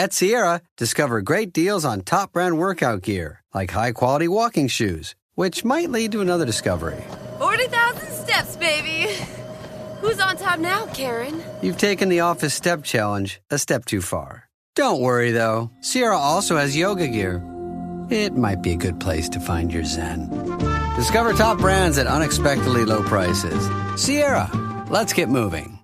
At Sierra, discover great deals on top brand workout gear, like high-quality walking shoes, which might lead to another discovery. 40,000 steps, baby. Who's on top now, Karen? You've taken the office step challenge a step too far. Don't worry, though. Sierra also has yoga gear. It might be a good place to find your zen. Discover top brands at unexpectedly low prices. Sierra, let's get moving.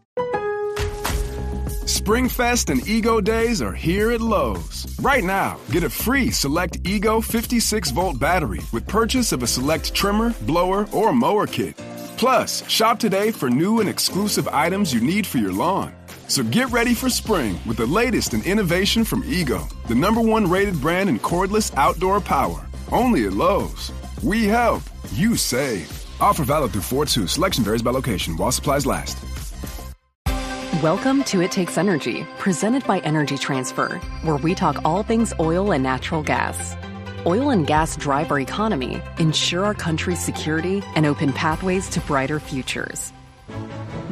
SpringFest and Ego Days are here at Lowe's. Right now, get a free Select Ego 56-volt battery with purchase of a Select trimmer, blower, or mower kit. Plus, shop today for new and exclusive items you need for your lawn. So get ready for spring with the latest in innovation from Ego, the #1 rated brand in cordless outdoor power. Only at Lowe's. We help, you save. Offer valid through 4/2. Selection varies by location while supplies last. Welcome to It Takes Energy, presented by Energy Transfer, where we talk all things oil and natural gas. Oil and gas drive our economy, ensure our country's security, and open pathways to brighter futures.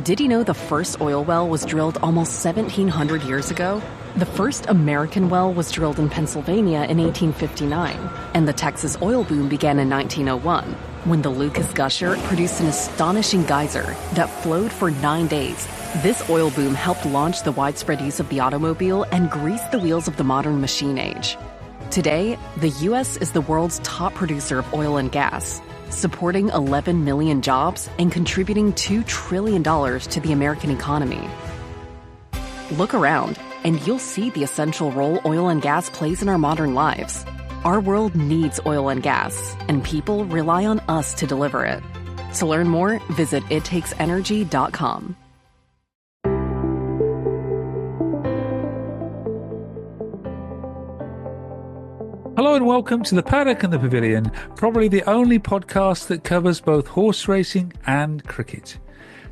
Did you know the first oil well was drilled almost 1,700 years ago? The first American well was drilled in Pennsylvania in 1859, and the Texas oil boom began in 1901, when the Lucas Gusher produced an astonishing geyser that flowed for 9 days. This oil boom helped launch the widespread use of the automobile and greased the wheels of the modern machine age. Today, the U.S. is the world's top producer of oil and gas, supporting 11 million jobs and contributing $2 trillion to the American economy. Look around, and you'll see the essential role oil and gas plays in our modern lives. Our world needs oil and gas, and people rely on us to deliver it. To learn more, visit atAintree.com. Hello and welcome to the Paddock and The Pavilion, probably the only podcast that covers both horse racing and cricket.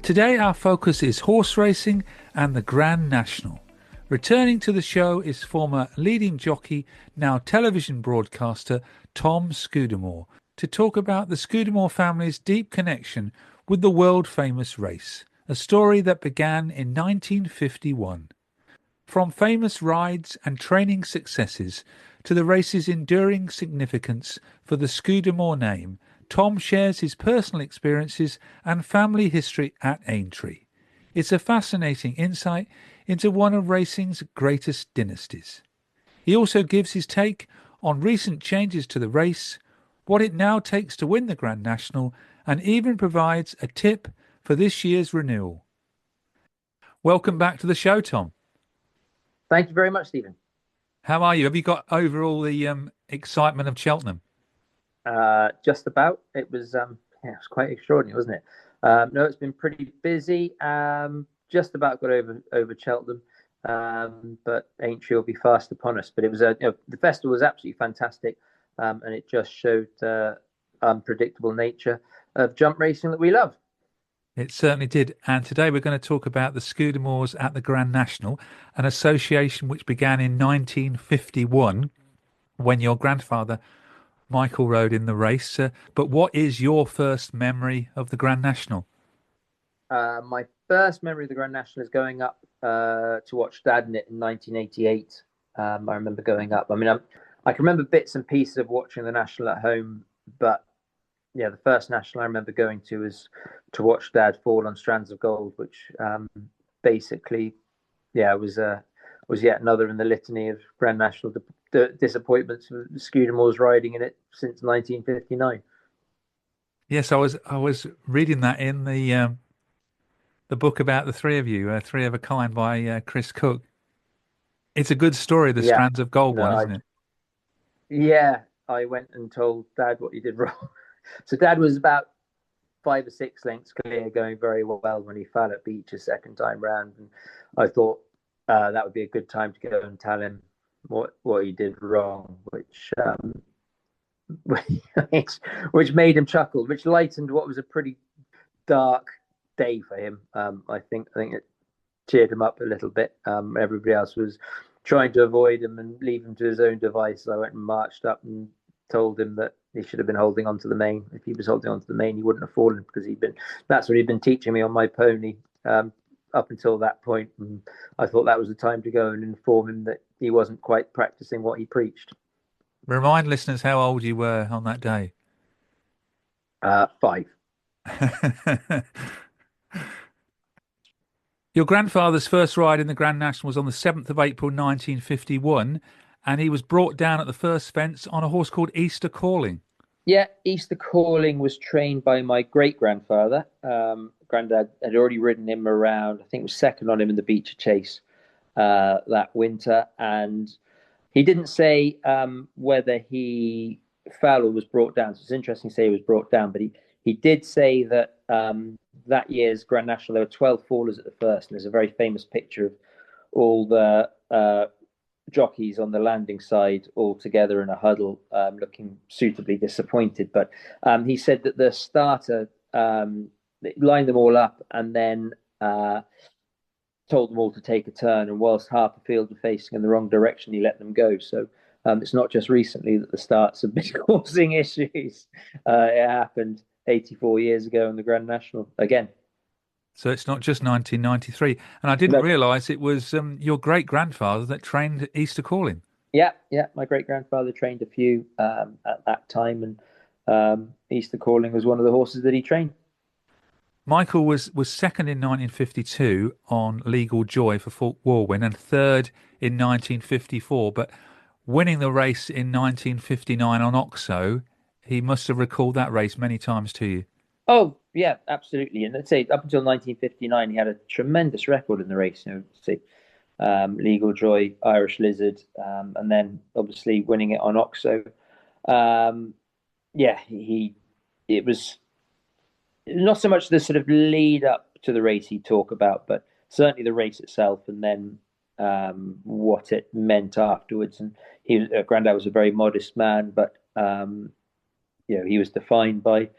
Today our focus is horse racing and the Grand National. Returning to the show is former leading jockey, now television broadcaster, Tom Scudamore, to talk about the Scudamore family's deep connection with the world-famous race, a story that began in 1951. From famous rides and training successes to the race's enduring significance for the Scudamore name, Tom shares his personal experiences and family history atAintree. It's a fascinating insight into one of racing's greatest dynasties. He also gives his take on recent changes to the race, what it now takes to win the Grand National, and even provides a tip for this year's renewal. Welcome back to the show, Tom. Thank you very much, Stephen. How are you? Have you got over all the excitement of Cheltenham? Just about. It was quite extraordinary, wasn't it? No, it's been pretty busy. Just about got over Cheltenham, but Aintree will be fast upon us. But it was the festival was absolutely fantastic, and it just showed the unpredictable nature of jump racing that we love. It certainly did. And today we're going to talk about the Scudamores at the Grand National, an association which began in 1951 when your grandfather, Michael, rode in the race. But what is your first memory of the Grand National? My first memory of the Grand National is going up to watch Dad in it in 1988. I remember going up. I mean, I can remember bits and pieces of watching the National at home, but yeah, the first National I remember going to was to watch Dad fall on Strands of Gold, which basically, was yet another in the litany of Grand National disappointments of Scudamores riding in it since 1959. Yes, I was reading that in the book about the three of you, Three of a Kind by Chris Cook. It's a good story, the Strands of Gold one, isn't it? Yeah, I went and told Dad what he did wrong. So Dad was about 5 or 6 lengths clear, going very well when he fell at Beach a second time round, and I thought that would be a good time to go and tell him what he did wrong, which made him chuckle, which lightened what was a pretty dark day for him. I think it cheered him up a little bit. Everybody else was trying to avoid him and leave him to his own devices. I went and marched up and told him that he should have been holding on to the mane. If he was holding on to the mane, he wouldn't have fallen, because that's what he'd been teaching me on my pony up until that point. And I thought that was the time to go and inform him that he wasn't quite practicing what he preached. Remind listeners how old you were on that day. 5. Your grandfather's first ride in the Grand National was on the 7th of April 1951, and he was brought down at the first fence on a horse called Easter Calling. Yeah, Easter Calling was trained by my great-grandfather. Granddad had already ridden him around, I think it was second on him in the Beecher Chase that winter. And he didn't say whether he fell or was brought down. So it's interesting to say he was brought down, but he did say that that year's Grand National, there were 12 fallers at the first. And there's a very famous picture of all the jockeys on the landing side all together in a huddle, looking suitably disappointed. But he said that the starter lined them all up and then told them all to take a turn. And whilst half the field were facing in the wrong direction, he let them go. So it's not just recently that the starts have been causing issues. It happened 84 years ago in the Grand National again. So it's not just 1993. And I didn't realise it was your great-grandfather that trained Easter Calling. Yeah. My great-grandfather trained a few at that time, and Easter Calling was one of the horses that he trained. Michael was second in 1952 on Legal Joy for Fort Warwin and third in 1954. But winning the race in 1959 on Oxo, he must have recalled that race many times to you. Oh, yeah, absolutely. And let's say up until 1959, he had a tremendous record in the race. Legal Joy, Irish Lizard, and then obviously winning it on Oxo. It was not so much the sort of lead up to the race he'd talk about, but certainly the race itself and then what it meant afterwards. And Grandad was a very modest man, but he was defined by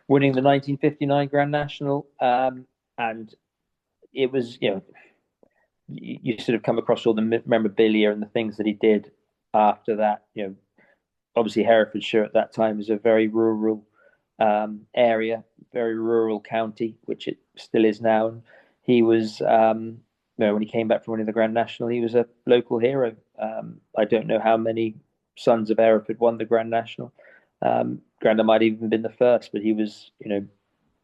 winning the 1959 Grand National, and it was, you sort of come across all the memorabilia and the things that he did after that. Obviously Herefordshire at that time was a very rural area, very rural county, which it still is now. And he was, when he came back from winning the Grand National, he was a local hero. I don't know how many sons of Hereford won the Grand National. Grandad might have even been the first, but he was,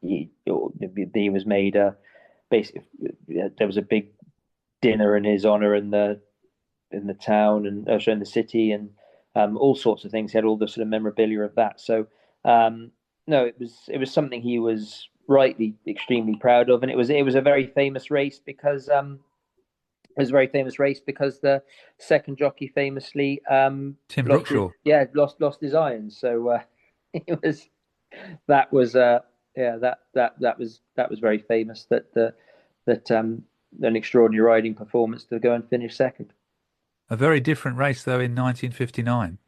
he was made basically. There was a big dinner in his honor in the town and also in the city, and all sorts of things. He had all the sort of memorabilia of that. So no, it was something he was rightly extremely proud of, and it was a very famous race because the second jockey famously Tim Brookshaw lost his irons. So that was very famous, that an extraordinary riding performance to go and finish second. A very different race though in 1959.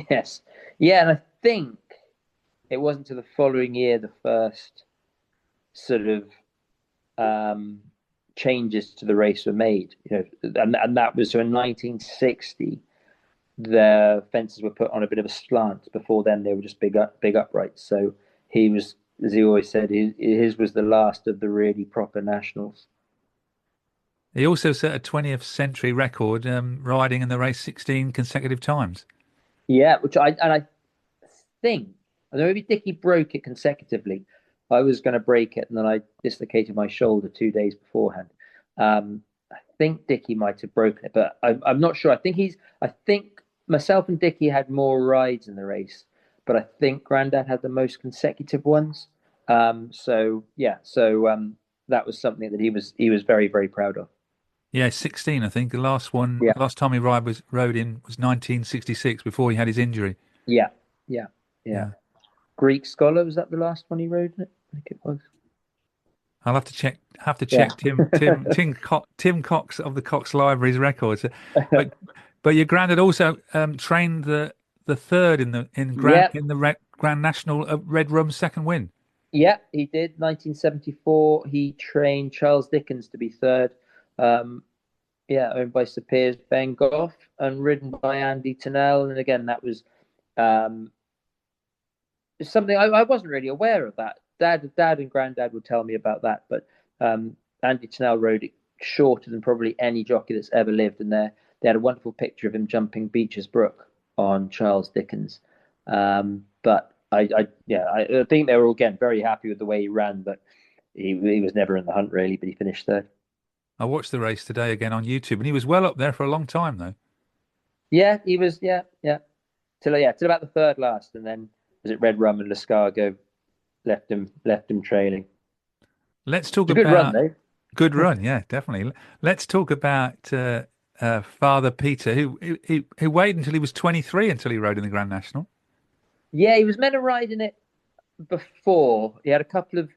Yes, yeah, and I think it wasn't until the following year the first sort of changes to the race were made, and that was so in 1960 the fences were put on a bit of a slant. Before then they were just big uprights. So he was, as he always said, his was the last of the really proper nationals. He also set a 20th century record riding in the race 16 consecutive times. Yeah, which I think, although maybe Dickie broke it consecutively. I was going to break it, and then I dislocated my shoulder 2 days beforehand. I think Dickie might have broken it, but I'm not sure. I think myself and Dickie had more rides in the race, but I think Grandad had the most consecutive ones. So that was something that he was very, very proud of. Yeah, 16, I think. The last one, last time he rode in was 1966 before he had his injury. Yeah. Greek Scholar, was that the last one he rode in it? I think it was. I'll have to check. Tim Cox of the Cox Library's records. But your granddad also trained the third in the Grand National Red Rum's second win. Yeah, he did. 1974, he trained Charles Dickens to be third. Owned by Sir Piers Ben Goff and ridden by Andy Turnell. And again, that was something I wasn't really aware of. That Dad and Granddad would tell me about that, but Andy Turnell rode it shorter than probably any jockey that's ever lived, and they had a wonderful picture of him jumping Beecher's Brook on Charles Dickens. But I think they were again very happy with the way he ran, but he was never in the hunt really. But he finished third. I watched the race today again on YouTube, and he was well up there for a long time, though. Yeah, he was. Yeah, till about the third last, and then was it Red Rum and Lescargo left him trailing. Let's talk It's a about good run, though. good run. Yeah, definitely. Let's talk about Father Peter, who waited until he was 23 until he rode in the Grand National. Yeah, he was meant to ride in it before. He had a couple of.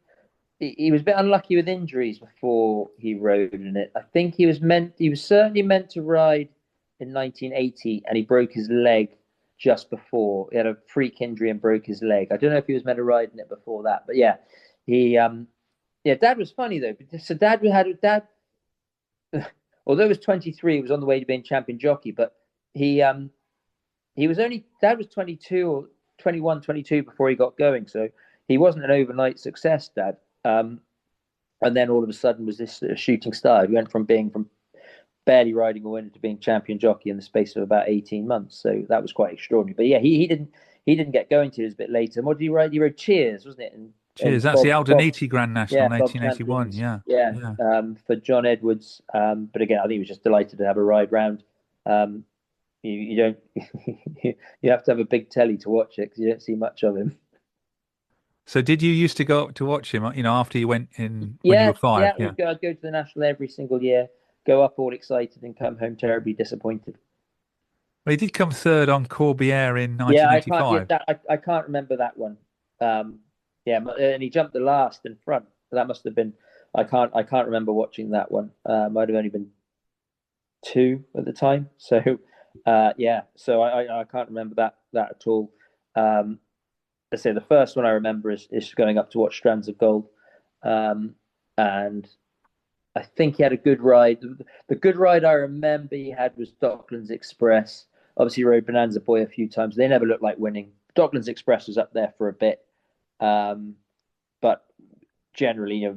He was a bit unlucky with injuries before he rode in it. I think he was certainly meant to ride in 1980, and he broke his leg just before. He had a freak injury and broke his leg. I don't know if he was meant to ride in it before that, but yeah, Dad was funny though. So Dad, although he was 23, he was on the way to being champion jockey, but Dad was 22 or 21, 22 before he got going, so he wasn't an overnight success, Dad. And then all of a sudden was this shooting star. He went from barely riding a winner to being champion jockey in the space of about 18 months. So that was quite extraordinary. But yeah, he didn't get going till it was a bit later. And what did he ride? He rode Cheers, wasn't it? Cheers. That's the Aldernete Grand National in 1881. For John Edwards. But again, I think he was just delighted to have a ride round. You don't you have to have a big telly to watch it because you don't see much of him. So did you used to go to watch him, after you went in when you were 5? Yeah, I'd go to the National every single year, go up all excited and come home terribly disappointed. Well, he did come third on Corbière in 1985. I can't remember that one. And he jumped the last in front. That must have been. I can't remember watching that one. Might have only been 2 at the time. So So I can't remember that at all. I say the first one I remember is going up to watch Strands of Gold, and I think he had a good ride. The good ride I remember he had was Docklands Express. Obviously, he rode Bonanza Boy a few times. They never looked like winning. Docklands Express was up there for a bit, but generally,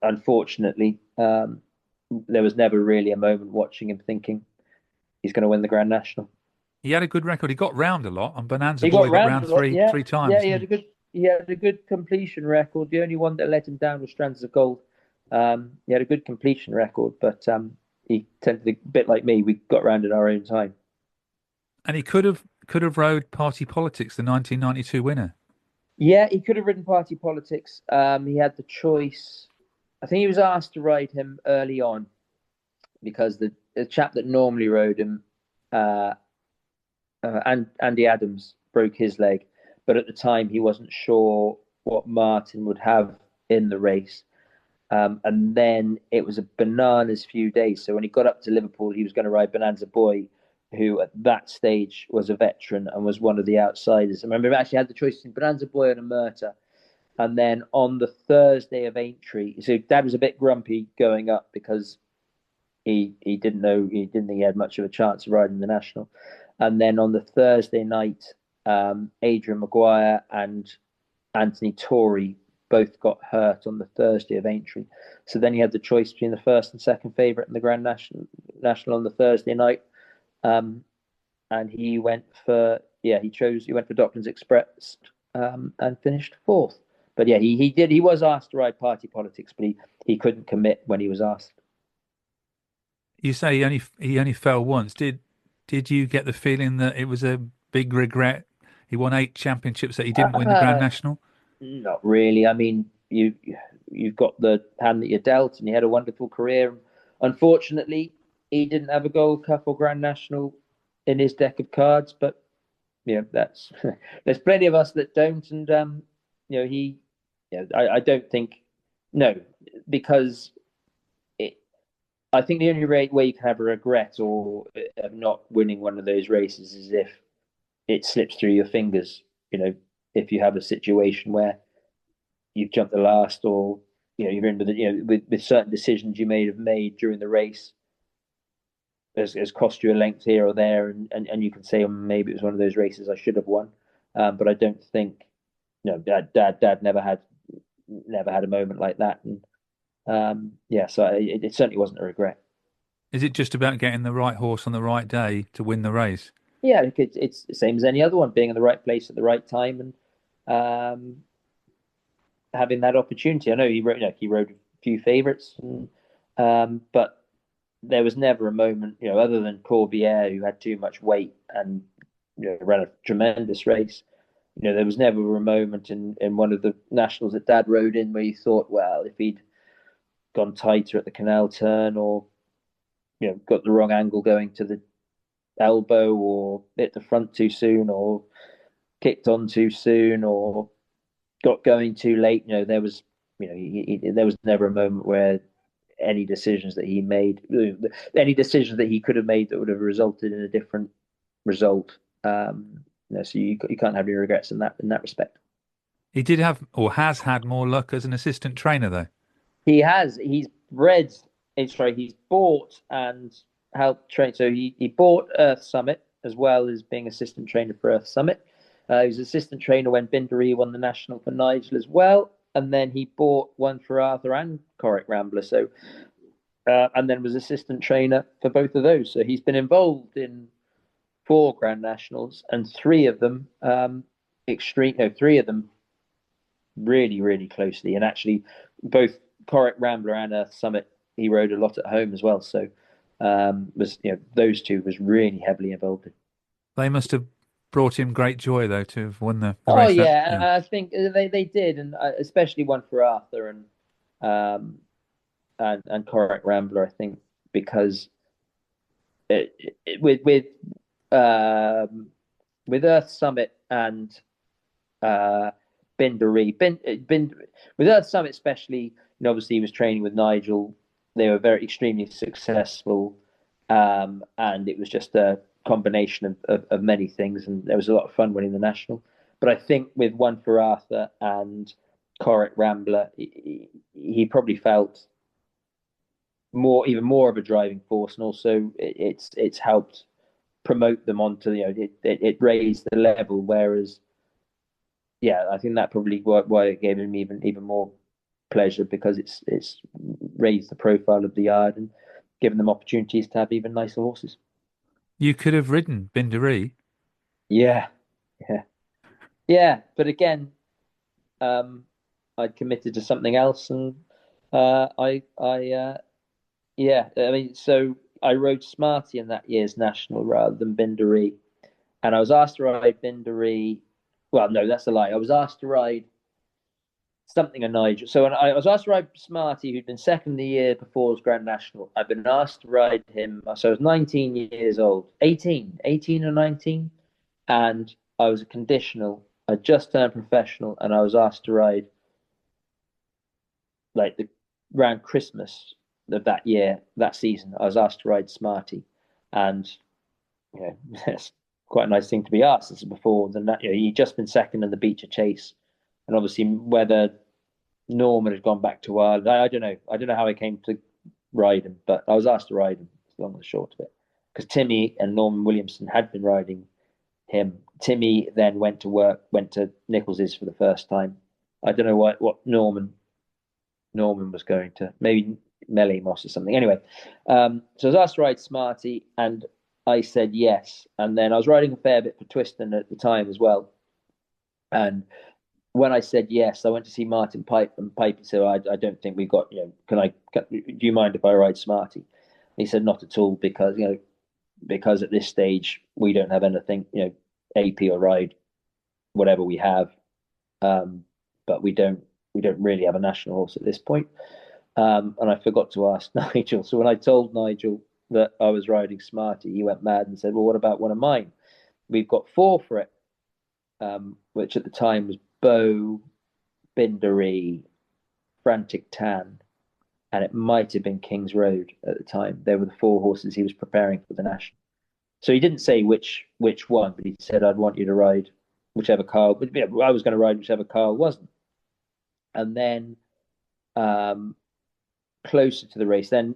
unfortunately, there was never really a moment watching him thinking he's going to win the Grand National. He had a good record. He got round a lot, and Bonanza Boy got round three times. Yeah, he had a good completion record. The only one that let him down was Strands of Gold. He had a good completion record, but he tended a bit like me. We got round in our own time. And he could have rode Party Politics, the 1992 winner. Yeah, he could have ridden Party Politics. He had the choice. I think he was asked to ride him early on because the chap that normally rode him, Andy Adams, broke his leg, but at the time he wasn't sure what Martin would have in the race. And then it was a bananas few days. So when he got up to Liverpool, he was going to ride Bonanza Boy, who at that stage was a veteran and was one of the outsiders. I remember he actually had the choice between Bonanza Boy and a Murta. And then on the Thursday of Aintree, so Dad was a bit grumpy going up because he didn't think he had much of a chance of riding the National. And then on the Thursday night, Adrian Maguire and Anthony Torrey both got hurt on the Thursday of Aintree. So then he had the choice between the first and second favourite in the Grand National on the Thursday night. And he went for Docklands Express and finished 4th. But yeah, he was asked to ride Party Politics, but he couldn't commit when he was asked. You say he only fell once. Did you get the feeling that it was a big regret? He won 8 championships that he didn't win the Grand National? Not really. I mean, you've got the hand that you're dealt, and he had a wonderful career. Unfortunately, he didn't have a Gold Cup or Grand National in his deck of cards, but that's there's plenty of us that don't, and I don't think because I think the only way you can have a regret or of not winning one of those races is if it slips through your fingers. If you have a situation where you've jumped the last, or you're in with certain decisions you may have made during the race, has cost you a length here or there, and you can say, maybe it was one of those races I should have won. But I don't think, Dad never had a moment like that, and so it certainly wasn't a regret. Is it just about getting the right horse on the right day to win the race? Yeah, it's the same as any other one, being in the right place at the right time and having that opportunity. I know he rode a few favourites, but there was never a moment, other than Corbière, who had too much weight and ran a tremendous race. There was never a moment in one of the nationals that Dad rode in where you thought, well, if he'd gone tighter at the canal turn, or got the wrong angle going to the elbow, or hit the front too soon, or kicked on too soon, or got going too late. There was there was never a moment where any decisions that he made, any decisions that he could have made that would have resulted in a different result. So you can't have any regrets in that respect. He did have, or has had, more luck as an assistant trainer, though. He has. He's bought and helped train. So he bought Earth Summit as well as being assistant trainer for Earth Summit. He was assistant trainer when Bindery won the national for Nigel as well, and then he bought one for Arthur and Corrick Rambler. So, and then was assistant trainer for both of those. So he's been involved in 4 Grand Nationals, and 3 of them three of them really, really closely. And actually, both Corrick Rambler and Earth Summit, he rode a lot at home as well. So, those 2 was really heavily involved in. They must have brought him great joy, though, to have won the race. Oh yeah, I think they did, and especially one for Arthur and Corrick Rambler. I think because with Earth Summit and Bindery, with Earth Summit especially, obviously he was training with Nigel. They were extremely successful, and it was just a combination of many things, and there was a lot of fun winning the national. But I think with one for Arthur and Corrick Rambler, he probably felt even more of a driving force, and also it's helped promote them onto it raised the level. Whereas, I think that probably why it gave him even more pleasure, because it's raised the profile of the yard and given them opportunities to have even nicer horses. You could have ridden Bindery. Yeah. But again, I'd committed to something else, and I mean, so I rode Smarty in that year's national rather than Bindery, and I was asked to ride Bindery. Well, no, that's a lie. I was asked to ride something a Nigel. So I was asked to ride Smarty, who'd been second the year before his Grand National. I've been asked to ride him. So I was 19 years old, 18 or 19. And I was a conditional. I just turned professional, and I was asked to ride around Christmas of that year, that season. I was asked to ride Smarty. And, that's quite a nice thing to be asked. This is before he'd just been second in the Beecher Chase. And obviously, whether Norman had gone back to Ireland, I don't know. I don't know how I came to ride him, but I was asked to ride him. It's long and short of it, because Timmy and Norman Williamson had been riding him. Timmy then went to Nichols's for the first time. I don't know what Norman was going to, maybe Melly Moss or something. Anyway, so I was asked to ride Smarty, and I said yes. And then I was riding a fair bit for Twiston at the time as well, and when I said yes, I went to see Martin Pipe, and Pipe said, I don't think we've got, do you mind if I ride Smarty? And he said, not at all, because at this stage we don't have anything, AP or ride, whatever we have, but we don't really have a national horse at this point. And I forgot to ask Nigel. So when I told Nigel that I was riding Smarty, he went mad and said, well, what about one of mine? We've got 4 for it, which at the time was Bow, Bindery, Frantic Tan, and it might have been King's Road at the time. They were the 4 horses he was preparing for the national. So he didn't say which one, but he said, I'd want you to ride whichever Carl. But I was going to ride whichever Carl wasn't. And then closer to the race, then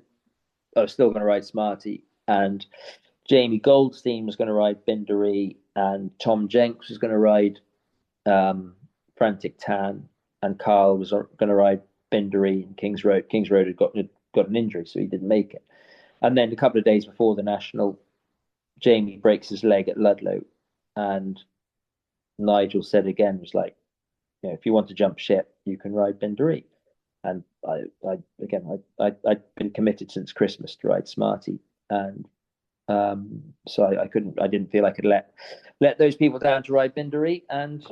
I was still going to ride Smarty, and Jamie Goldstein was going to ride Bindery, and Tom Jenks was going to ride Frantic Tan, and Carl was going to ride Bindery in King's Road. King's Road had got an injury, so he didn't make it. And then a couple of days before the national, Jamie breaks his leg at Ludlow, and Nigel said again, was like, if you want to jump ship, you can ride Binderee. And I'd been committed since Christmas to ride Smarty, and so I didn't feel I could let those people down to ride Binderee. And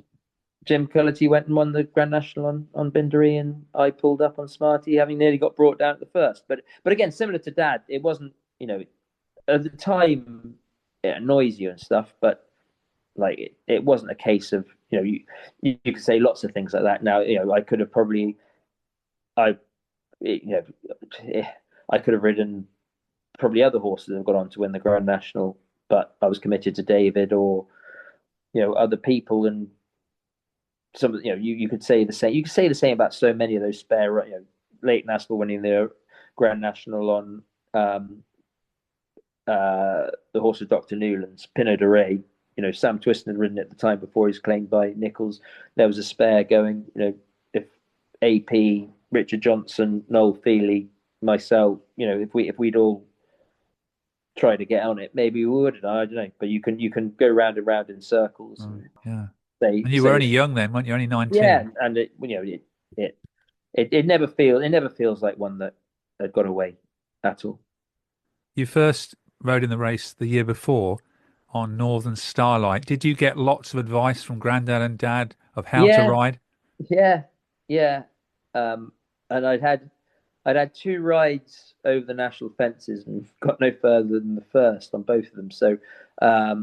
Jim Cullity went and won the Grand National on Binderee, and I pulled up on Smarty, having nearly got brought down at the first. But again, similar to Dad, it wasn't, at the time it annoys you and stuff, but like it wasn't a case of, you could say lots of things like that now. I could have probably, I could have ridden probably other horses that have gone on to win the Grand National, but I was committed to David or other people. And some, you could say the same. You could say the same about so many of those spare, Leighton Aspel winning the Grand National on the horse of Dr. Newlands, Pinot de Rey. Sam Twiston had ridden it at the time before he was claimed by Nichols. There was a spare going. If AP, Richard Johnson, Noel Feely, myself, if we'd all try to get on it, maybe we would. I don't know, but you can go round and round in circles. Yeah. And you were only young then, weren't you? Only 19. Yeah, and it never feels like one that had got away at all. You first rode in the race the year before on Northern Starlight. Did you get lots of advice from Grandad and Dad of how to ride? Yeah. And I'd had 2 rides over the national fences and got no further than the first on both of them. So, I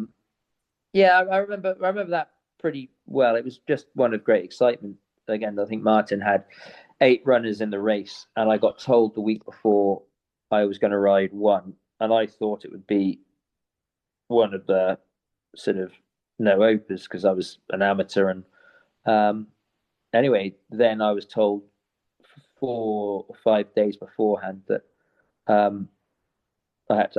remember that pretty well. It was just one of great excitement. Again, I think Martin had 8 runners in the race, and I got told the week before I was going to ride one, and I thought it would be one of the sort of no opers because I was an amateur. And anyway, then I was told 4 or 5 days beforehand that I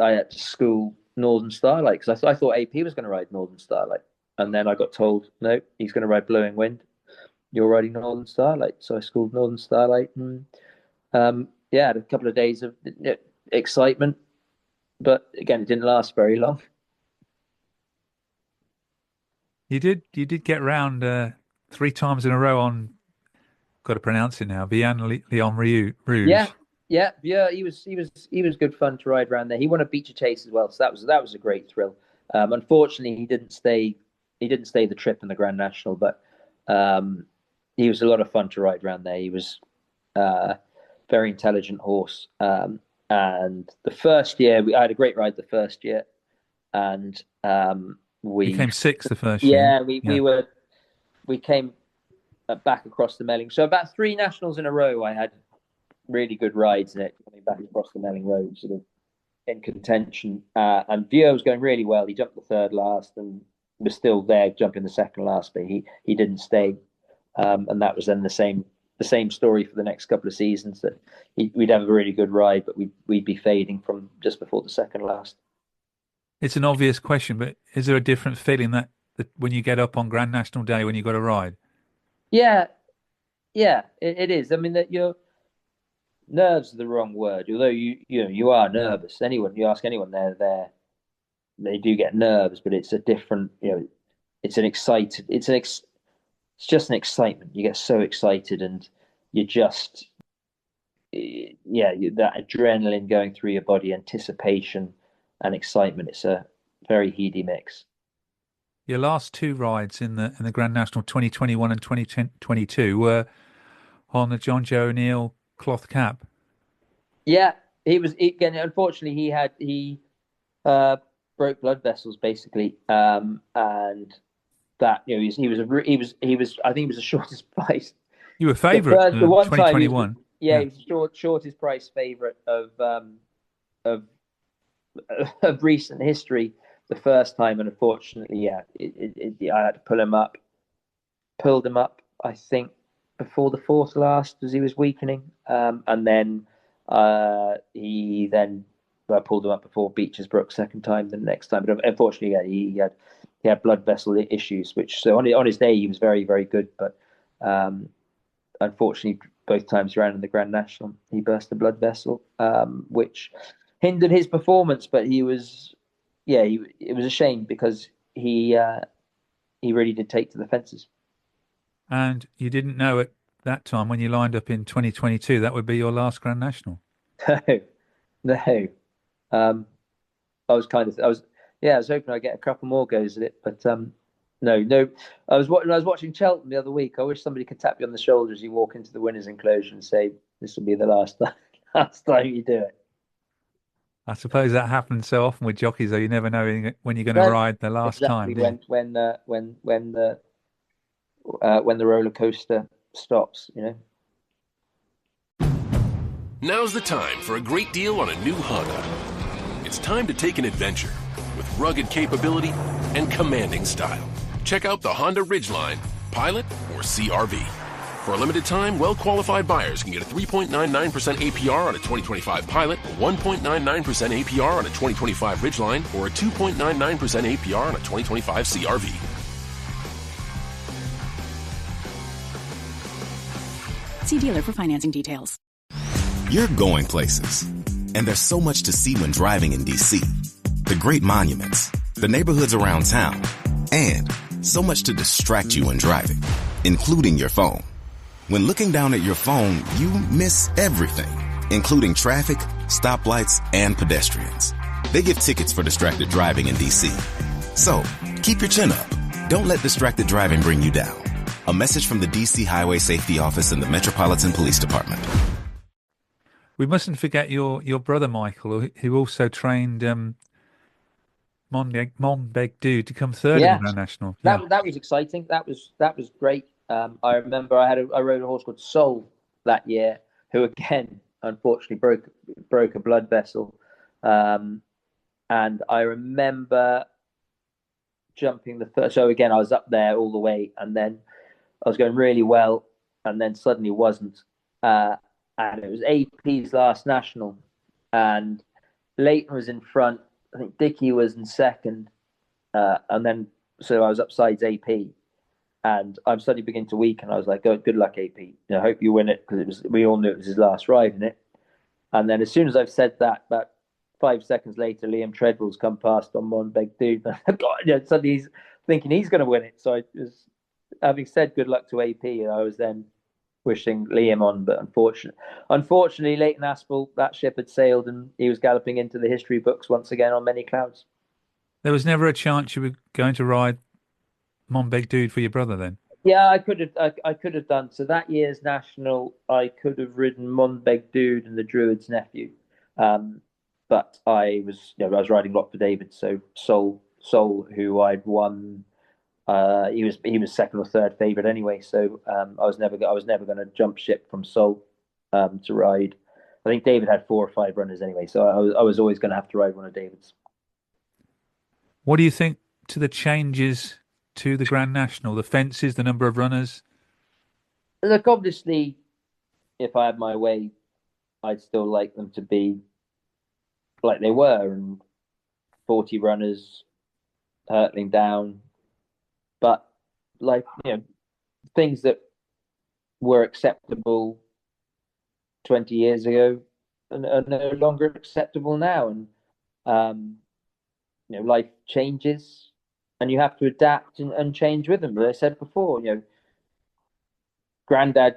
had to school Northern Starlight, because I thought AP was going to ride Northern Starlight, and then I got told no, he's going to ride Blowing Wind. You're riding Northern Starlight. So I schooled Northern Starlight, and had a couple of days of excitement, but again, it didn't last very long. You did get round 3 times in a row on, got to pronounce it now, Vian Leon Rouge. Yeah. He was good fun to ride around there. He won a Beecher Chase as well, so that was a great thrill. Unfortunately, he didn't stay the trip in the Grand National, but he was a lot of fun to ride around there. He was a very intelligent horse. And the first year, I had a great ride the first year, and we came 6th the first year. We came back across the Melling. So about 3 nationals in a row, I had really good rides in it, coming back across the Melling Road, sort of in contention. And Vio was going really well. He jumped the 3rd last and was still there jumping the 2nd last, but he didn't stay. And that was then the same story for the next couple of seasons, that we'd have a really good ride, but we'd be fading from just before the 2nd last. It's an obvious question, but is there a different feeling that when you get up on Grand National Day when you got a ride? Yeah, it is. I mean, that your nerves are the wrong word. Although you are nervous. You ask anyone, they do get nerves, but it's a different. It's just an excitement. You get so excited, and you just that adrenaline going through your body, anticipation and excitement. It's a very heady mix. Your last 2 rides in the Grand National 2021 and 2022 were on the John Joe O'Neill cloth cap. Yeah, unfortunately, he broke blood vessels basically, and that he was I think he was the shortest price. You were favourite in 2021. He was shortest price favourite of recent history the first time, and unfortunately, I had to pulled him up, I think, before the 4th last as he was weakening, and then he pulled him up before Beecher's Brook 2nd time, the next time, but unfortunately, he had blood vessel issues, which so on his day he was very, very good, but unfortunately both times around in the Grand National he burst the blood vessel, which hindered his performance. But he was, it was a shame because he really did take to the fences. And you didn't know at that time when you lined up in 2022 that would be your last Grand National. No, no. I was hoping I'd get a couple more goes at it, but no. I was watching Cheltenham the other week. I wish somebody could tap you on the shoulder as you walk into the winners' enclosure and say, "This will be the last time you do it." I suppose that happens so often with jockeys, though. You never know when you're going to ride the last exactly time. When the roller coaster stops, Now's the time for a great deal on a new Honda. It's time to take an adventure with rugged capability and commanding style. Check out the Honda Ridgeline, Pilot, or CR-V. For a limited time, well-qualified buyers can get a 3.99% APR on a 2025 Pilot, 1.99% APR on a 2025 Ridgeline, or a 2.99% APR on a 2025 CR-V. See dealer for financing details. You're going places, and there's so much to see when driving in D.C. The great monuments, the neighborhoods around town, and so much to distract you when driving, including your phone. When looking down at your phone, you miss everything, including traffic, stoplights, and pedestrians. They give tickets for distracted driving in D.C. So, keep your chin up. Don't let distracted driving bring you down. A message from the D.C. Highway Safety Office and the Metropolitan Police Department. We mustn't forget your brother, Michael, who also trained Monbeg Dude to come third in the Grand National. That was exciting. That was great. I remember I rode a horse called Soul that year, who again, unfortunately, broke a blood vessel. And I remember jumping the first. So again, I was up there all the way, and then I was going really well, and then suddenly wasn't. And it was AP's last national, and Leighton was in front. I think Dickie was in second, and then so I was upsides AP, and I'm suddenly beginning to weaken. I was like, "Good luck, AP. I hope you win it," because we all knew it was his last ride in it. And then as soon as I've said that, about 5 seconds later, Liam Treadwell's come past on Monbeg Dude. God, suddenly he's thinking he's going to win it. So I was, having said good luck to AP, and I was then wishing Liam on, but unfortunately, Leighton Aspel, that ship had sailed, and he was galloping into the history books once again on many clouds. There was never a chance you were going to ride Monbeg Dude for your brother then? Yeah, I could have done. So that year's national, I could have ridden Monbeg Dude and the Druid's Nephew, but I was riding Lot for David. So Soul, who I'd won. He was second or third favourite anyway, so I was never going to jump ship from Soul to ride. I think David had 4 or 5 runners anyway, so I was always going to have to ride one of David's. What do you think to the changes to the Grand National, the fences, the number of runners? Look, obviously, if I had my way, I'd still like them to be like they were, and 40 runners hurtling down. But things that were acceptable 20 years ago are no longer acceptable now, and life changes, and you have to adapt and change with them. As I said before, Grandad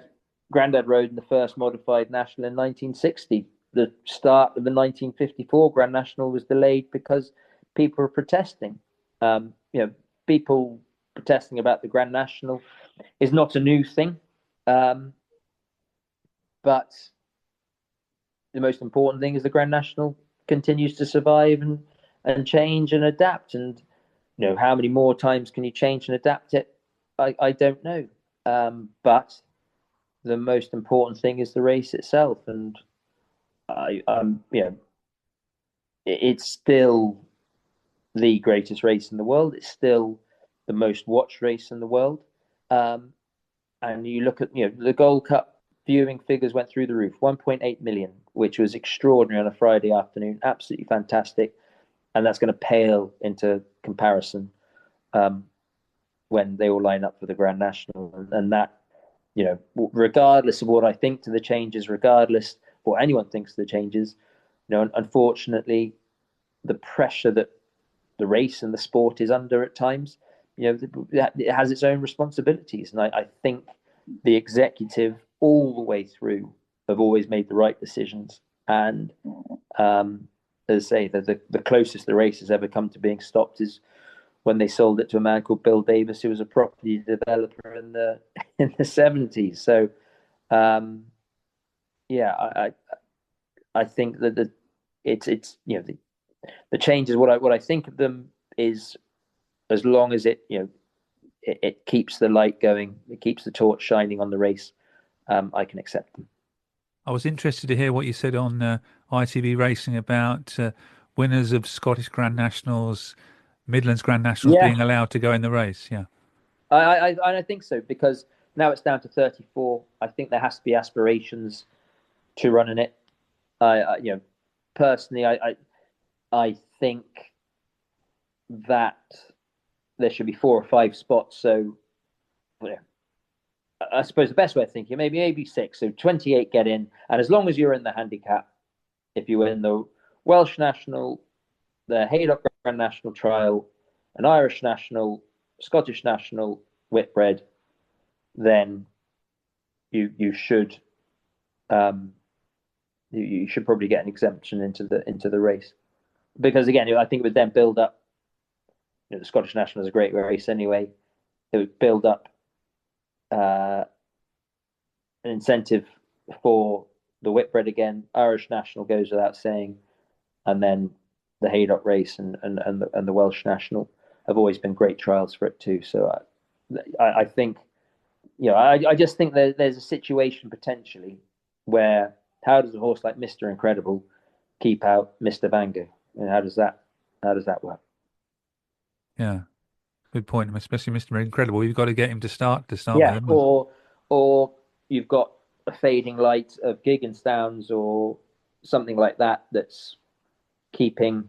rode in the first modified national in 1960. The start of the 1954 Grand National was delayed because people were protesting. People protesting about the Grand National is not a new thing, but the most important thing is the Grand National continues to survive and change and adapt. And how many more times can you change and adapt it? I don't know. But the most important thing is the race itself, and it's still the greatest race in the world. It's still the most watched race in the world. And you look at, the Gold Cup viewing figures went through the roof, 1.8 million, which was extraordinary on a Friday afternoon, absolutely fantastic. And that's going to pale into comparison when they all line up for the Grand National. And that, regardless of what I think to the changes, regardless of what anyone thinks to the changes, Unfortunately, the pressure that the race and the sport is under at times, it has its own responsibilities. And I think the executive all the way through have always made the right decisions. And as I say, the closest the race has ever come to being stopped is when they sold it to a man called Bill Davis, who was a property developer in the 70s. So, I think that the changes. What I think of them is, as long as it keeps the light going, it keeps the torch shining on the race, I can accept them. I was interested to hear what you said on ITV Racing about winners of Scottish Grand Nationals, Midlands Grand Nationals being allowed to go in the race. Yeah, I think so, because now it's down to 34. I think there has to be aspirations to run in it. Personally, I think that there should be 4 or 5 spots. So, I suppose the best way of thinking, maybe 6. So 28 get in, and as long as you're in the handicap, if you win the Welsh National, the Haydock Grand National Trial, an Irish National, Scottish National, Whitbread, then you should you should probably get an exemption into the race, because again, I think it would then build up. The Scottish National is a great race anyway. It would build up an incentive for the Whitbread again. Irish National goes without saying, and then the Haydock race and the Welsh National have always been great trials for it too. So I think, I just think there's a situation potentially where, how does a horse like Mr. Incredible keep out Mr. Bango? And how does that work? Yeah, good point. Especially Mr. Incredible, you've got to get him to start with him. Or you've got a fading light of Gigginstown's or something like that that's keeping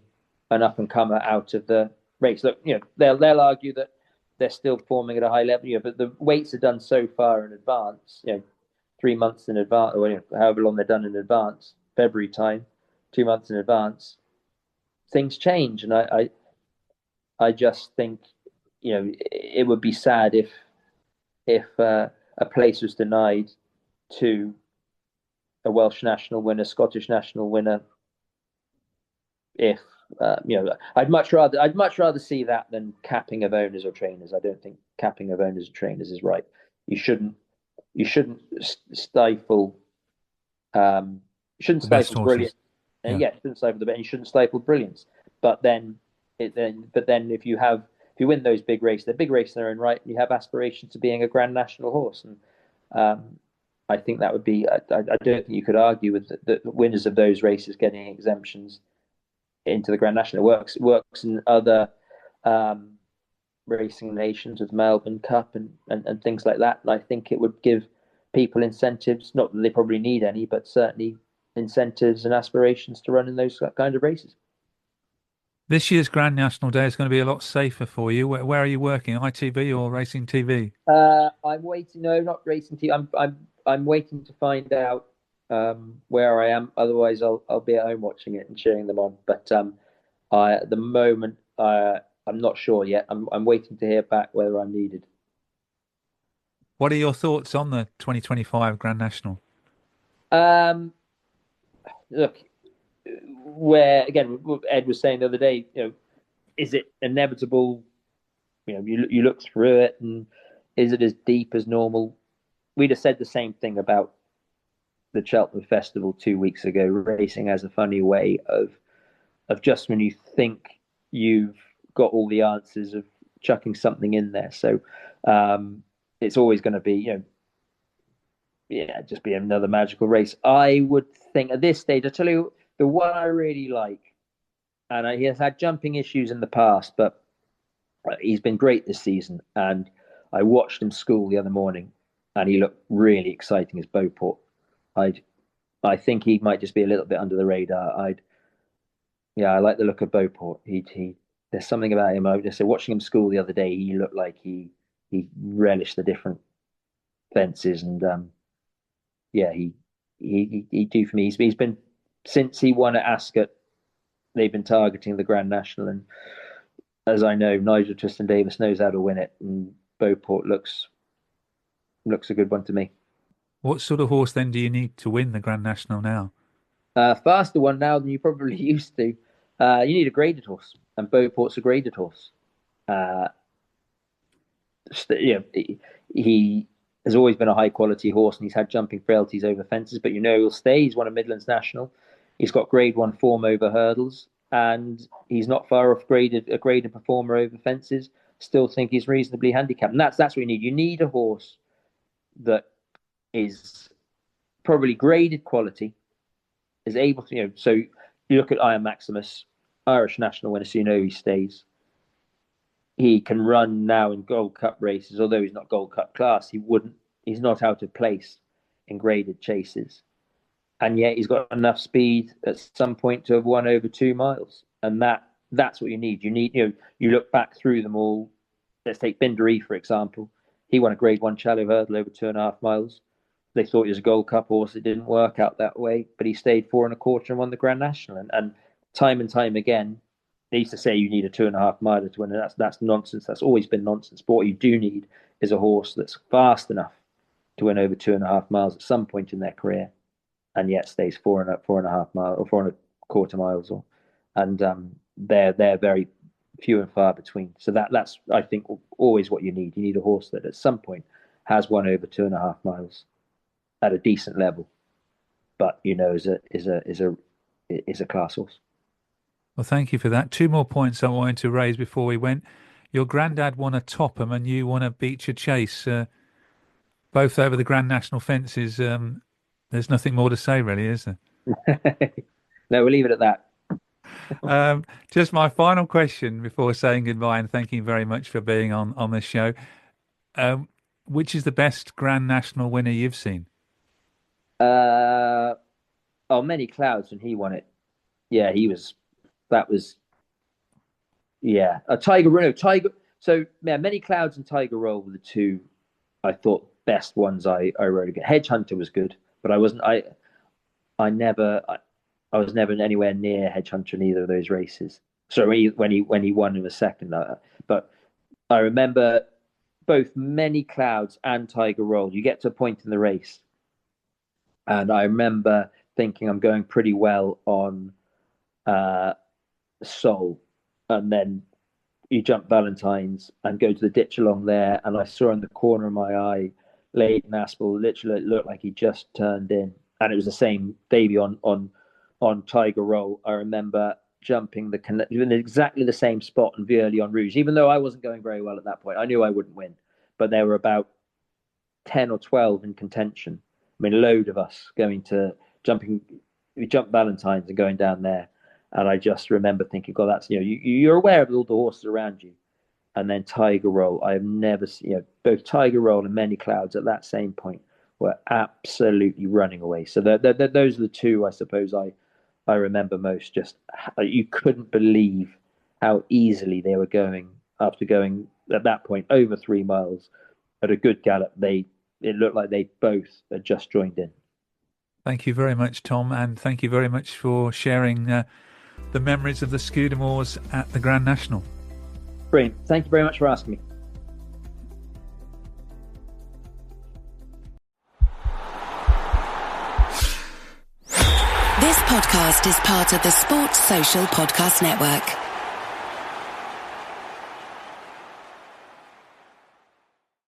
an up and comer out of the race. Look, they'll argue that they're still performing at a high level, but the weights are done so far in advance, 3 months in advance, or however long they're done in advance, February time, 2 months in advance. Things change, and I just think, it would be sad if a place was denied to a Welsh National winner, Scottish National winner. If I'd much rather see that than capping of owners or trainers. I don't think capping of owners or trainers is right. You shouldn't stifle. You shouldn't stifle brilliance. You shouldn't stifle the bet. You shouldn't stifle brilliance. But then if you win those big races, they're big races in their own right, and you have aspirations to being a Grand National horse. And I think that would be. I don't think you could argue with the winners of those races getting exemptions into the Grand National. It works in other racing nations with Melbourne Cup and things like that. And I think it would give people incentives. Not that they probably need any, but certainly incentives and aspirations to run in those kind of races. This year's Grand National Day is going to be a lot safer for you. Where are you working? ITV or Racing TV? I'm waiting. No, not Racing TV. I'm waiting to find out where I am. Otherwise, I'll be at home watching it and cheering them on. But at the moment, I'm not sure yet. I'm waiting to hear back whether I'm needed. What are your thoughts on the 2025 Grand National? Look, where again, Ed was saying the other day, is it inevitable? You look through it, and is it as deep as normal? We'd have said the same thing about the Cheltenham Festival 2 weeks ago. Racing has a funny way of just when you think you've got all the answers, of chucking something in there. So it's always going to be, just be another magical race. I would think at this stage, I tell you, the one I really like, and he has had jumping issues in the past, but he's been great this season. And I watched him school the other morning, and he looked really exciting as Beauport. I think he might just be a little bit under the radar. I like the look of Beauport. There's something about him. I just said, watching him school the other day, he looked like he relished the different fences, and he do for me. He's been since he won at Ascot, they've been targeting the Grand National, and as I know, Nigel Twiston-Davies knows how to win it, and Beauport looks a good one to me. What sort of horse then do you need to win the Grand National now? Faster one now than you probably used to. You need a graded horse, and Beauport's a graded horse. He has always been a high quality horse, and he's had jumping frailties over fences, but he'll stay. He's won a Midlands National. He's got grade 1 form over hurdles, and he's not far off a graded performer over fences. Still think he's reasonably handicapped, and that's what you need. You need a horse that is probably graded quality, is able to, so you look at Iron Maximus, Irish national winner, so he stays. He can run now in Gold Cup races, although he's not Gold Cup class. He's not out of place in graded chases. And yet he's got enough speed at some point to have won over 2 miles. And that's what you need. You need, you look back through them all. Let's take Bindery, for example. He won a grade 1 shallow hurdle over 2.5 miles. They thought he was a Gold Cup horse. It didn't work out that way, but he stayed 4 1/4 and won the Grand National. And time again, they used to say you need a 2.5 miler to win, and that's nonsense. That's always been nonsense. But what you do need is a horse that's fast enough to win over 2.5 miles at some point in their career, and yet stays 4.5 miles or 4 1/4 miles, and they're very few and far between. So that's I think always what you need. You need a horse that at some point has won over 2.5 miles at a decent level, but is a class horse. Well, thank you for that. 2 more points I wanted to raise before we went. Your granddad won a Topham and you won a Beecher Chase, both over the Grand National fences. There's nothing more to say, really, is there? No, we'll leave it at that. Just my final question before saying goodbye and thanking you very much for being on this show. Which is the best Grand National winner you've seen? Many Clouds when he won it. Yeah, a Tiger. So yeah, Many Clouds and Tiger Roll were the 2 I thought best ones I rode again. Hedge Hunter was good, but I was never anywhere near Hedge Hunter in either of those races. So when he won in the second, but I remember both Many Clouds and Tiger Roll. You get to a point in the race, and I remember thinking I'm going pretty well on Soul, and then you jump Valentine's and go to the ditch along there, and I saw in the corner of my eye Leighton Aspel literally looked like he just turned in, and it was the same Davy on Tiger Roll. I remember jumping in exactly the same spot in Vieux on Rouge, even though I wasn't going very well at that point. I knew I wouldn't win, but there were about 10 or 12 in contention. I mean, a load of us we jumped Valentine's and going down there. And I just remember thinking, God, that's, you're aware of all the horses around you. And then Tiger Roll, I have never seen, both Tiger Roll and Many Clouds at that same point were absolutely running away. So those are the 2, I suppose, I remember most. Just, you couldn't believe how easily they were going after going at that point over 3 miles at a good gallop. It looked like they both had just joined in. Thank you very much, Tom, and thank you very much for sharing the memories of the Scudamores at the Grand National. Brilliant. Thank you very much for asking me. This podcast is part of the Sports Social Podcast Network.